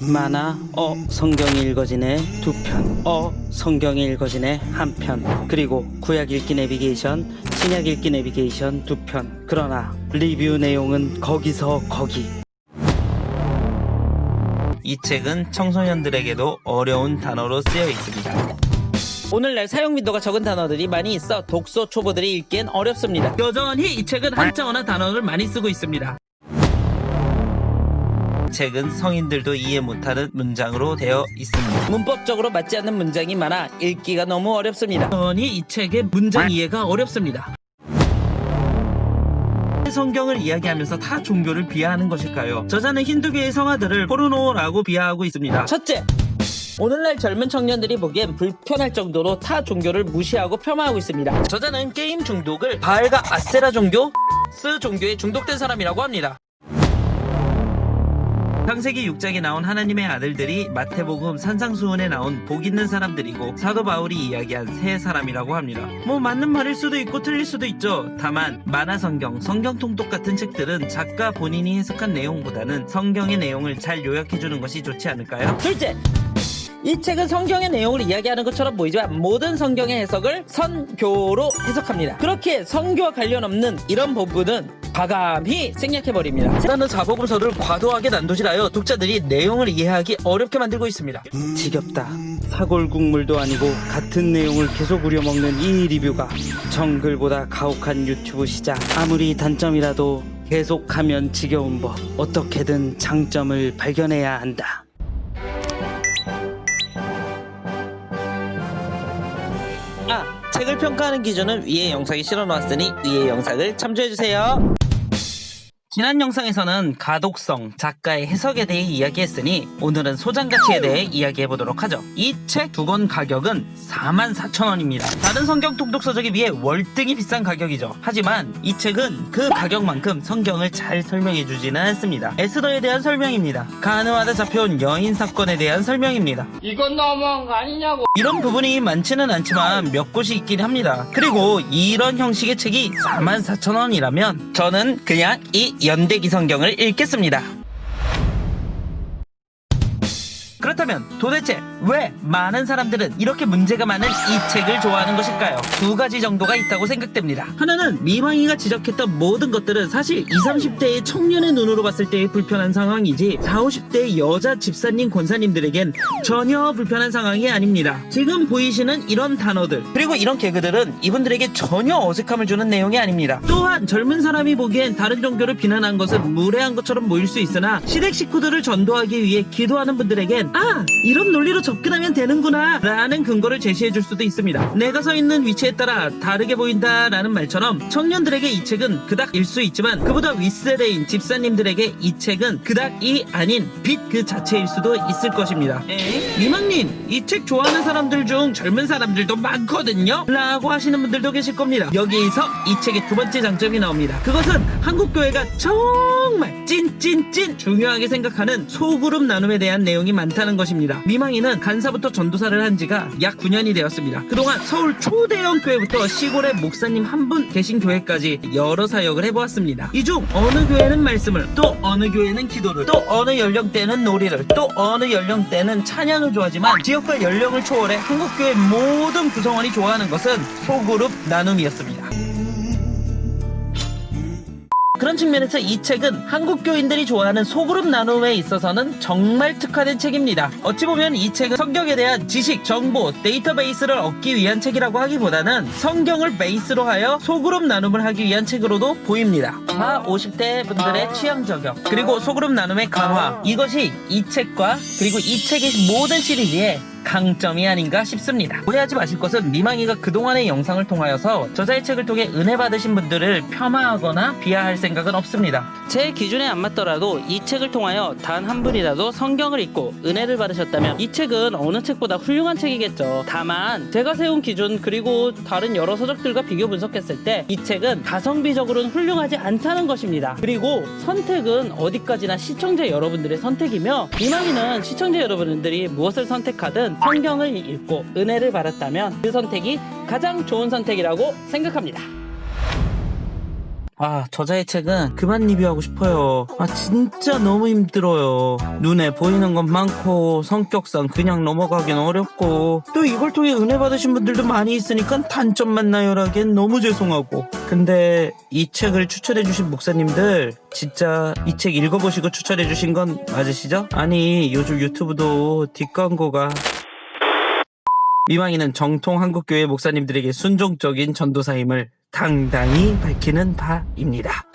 만화 성경이 읽어지네 2편, 성경이 읽어지네 1편, 그리고 구약 읽기 내비게이션, 신약 읽기 내비게이션 2편. 그러나 리뷰 내용은 거기서 거기. 이 책은 청소년들에게도 어려운 단어로 쓰여 있습니다. 오늘날 사용 빈도가 적은 단어들이 많이 있어 독서 초보들이 읽기엔 어렵습니다. 여전히 이 책은 한자어나 단어를 많이 쓰고 있습니다. 책은 성인들도 이해 못하는 문장으로 되어 있습니다. 문법적으로 맞지 않는 문장이 많아 읽기가 너무 어렵습니다. 여전히 이 책의 문장 이해가 어렵습니다. 성경을 이야기하면서 타 종교를 비하하는 것일까요? 저자는 힌두교의 성화들을 포르노라고 비하하고 있습니다. 첫째, 오늘날 젊은 청년들이 보기엔 불편할 정도로 타 종교를 무시하고 폄하하고 있습니다. 저자는 게임 중독을 바알과 아세라 종교, 스 종교에 중독된 사람이라고 합니다. 창세기 6장에 나온 하나님의 아들들이 마태복음 산상수훈에 나온 복 있는 사람들이고 사도 바울이 이야기한 세 사람이라고 합니다. 맞는 말일 수도 있고 틀릴 수도 있죠. 다만 만화성경, 성경통독 같은 책들은 작가 본인이 해석한 내용보다는 성경의 내용을 잘 요약해주는 것이 좋지 않을까요? 둘째, 이 책은 성경의 내용을 이야기하는 것처럼 보이지만 모든 성경의 해석을 선교로 해석합니다. 그렇게 성교와 관련 없는 이런 부분은 과감히 생략해버립니다. 저자는 사복음서를 과도하게 난도질하여 독자들이 내용을 이해하기 어렵게 만들고 있습니다. 지겹다. 사골국물도 아니고 같은 내용을 계속 우려먹는 이 리뷰가 정글보다 가혹한 유튜브 시장. 아무리 단점이라도 계속하면 지겨운 법. 어떻게든 장점을 발견해야 한다. 책을 평가하는 기준은 위의 영상에 실어놓았으니 위의 영상을 참조해주세요. 지난 영상에서는 가독성, 작가의 해석에 대해 이야기했으니 오늘은 소장가치에 대해 이야기해보도록 하죠. 이 책 두 권 가격은 44,000원입니다. 다른 성경 통독서적에 비해 월등히 비싼 가격이죠. 하지만 이 책은 그 가격만큼 성경을 잘 설명해주지는 않습니다. 에스더에 대한 설명입니다. 가늠하다 잡혀온 여인 사건에 대한 설명입니다. 이건 너무한 거 아니냐고. 이런 부분이 많지는 않지만 몇 곳이 있긴 합니다. 그리고 이런 형식의 책이 44,000원이라면 저는 그냥 이 연대기 성경을 읽겠습니다. 그렇다면 도대체 왜 많은 사람들은 이렇게 문제가 많은 이 책을 좋아하는 것일까요? 두 가지 정도가 있다고 생각됩니다. 하나는 미망이가 지적했던 모든 것들은 사실 20, 30대의 청년의 눈으로 봤을 때의 불편한 상황이지 40, 50대의 여자 집사님, 권사님들에겐 전혀 불편한 상황이 아닙니다. 지금 보이시는 이런 단어들 그리고 이런 개그들은 이분들에게 전혀 어색함을 주는 내용이 아닙니다. 또한 젊은 사람이 보기엔 다른 종교를 비난한 것은 무례한 것처럼 보일 수 있으나 시댁 식구들을 전도하기 위해 기도하는 분들에겐 이런 논리로 접근하면 되는구나 라는 근거를 제시해 줄 수도 있습니다. 내가 서 있는 위치에 따라 다르게 보인다 라는 말처럼 청년들에게 이 책은 그닥일 수 있지만 그보다 윗세대인 집사님들에게 이 책은 그닥이 아닌 빛 그 자체일 수도 있을 것입니다. 미망님, 이 책 좋아하는 사람들 중 젊은 사람들도 많거든요 라고 하시는 분들도 계실 겁니다. 여기에서 이 책의 두 번째 장점이 나옵니다. 그것은 한국교회가 정말 찐 중요하게 생각하는 소그룹 나눔에 대한 내용이 많다는 것입니다. 미망이는 간사부터 전도사를 한 지가 약 9년이 되었습니다. 그동안 서울 초대형 교회부터 시골에 목사님 한 분 계신 교회까지 여러 사역을 해보았습니다. 이 중 어느 교회는 말씀을, 또 어느 교회는 기도를, 또 어느 연령대는 놀이를, 또 어느 연령대는 찬양을 좋아하지만 지역과 연령을 초월해 한국교회 모든 구성원이 좋아하는 것은 소그룹 나눔이었습니다. 그런 측면에서 이 책은 한국 교인들이 좋아하는 소그룹 나눔에 있어서는 정말 특화된 책입니다. 어찌 보면 이 책은 성경에 대한 지식, 정보, 데이터베이스를 얻기 위한 책이라고 하기보다는 성경을 베이스로 하여 소그룹 나눔을 하기 위한 책으로도 보입니다. 50대 분들의 취향 저격, 그리고 소그룹 나눔의 강화, 이것이 이 책과 그리고 이 책의 모든 시리즈의 강점이 아닌가 싶습니다. 오해하지 마실 것은 미망이가 그동안의 영상을 통하여서 저자의 책을 통해 은혜 받으신 분들을 폄하하거나 비하할 생각은 없습니다. 제 기준에 안 맞더라도 이 책을 통하여 단 한 분이라도 성경을 읽고 은혜를 받으셨다면 이 책은 어느 책보다 훌륭한 책이겠죠. 다만 제가 세운 기준 그리고 다른 여러 서적들과 비교 분석했을 때 이 책은 가성비적으로는 훌륭하지 않다는 것입니다. 그리고 선택은 어디까지나 시청자 여러분들의 선택이며 미망이는 시청자 여러분들이 무엇을 선택하든 성경을 읽고 은혜를 받았다면 그 선택이 가장 좋은 선택이라고 생각합니다. 저자의 책은 그만 리뷰하고 싶어요. 진짜 너무 힘들어요. 눈에 보이는 건 많고 성격상 그냥 넘어가긴 어렵고 또 이걸 통해 은혜 받으신 분들도 많이 있으니까 단점만 나열하기엔 너무 죄송하고. 근데 이 책을 추천해주신 목사님들 진짜 이 책 읽어보시고 추천해주신 건 맞으시죠? 아니 요즘 유튜브도 뒷광고가. 미망이는 정통 한국교회 목사님들에게 순종적인 전도사임을 당당히 밝히는 바입니다.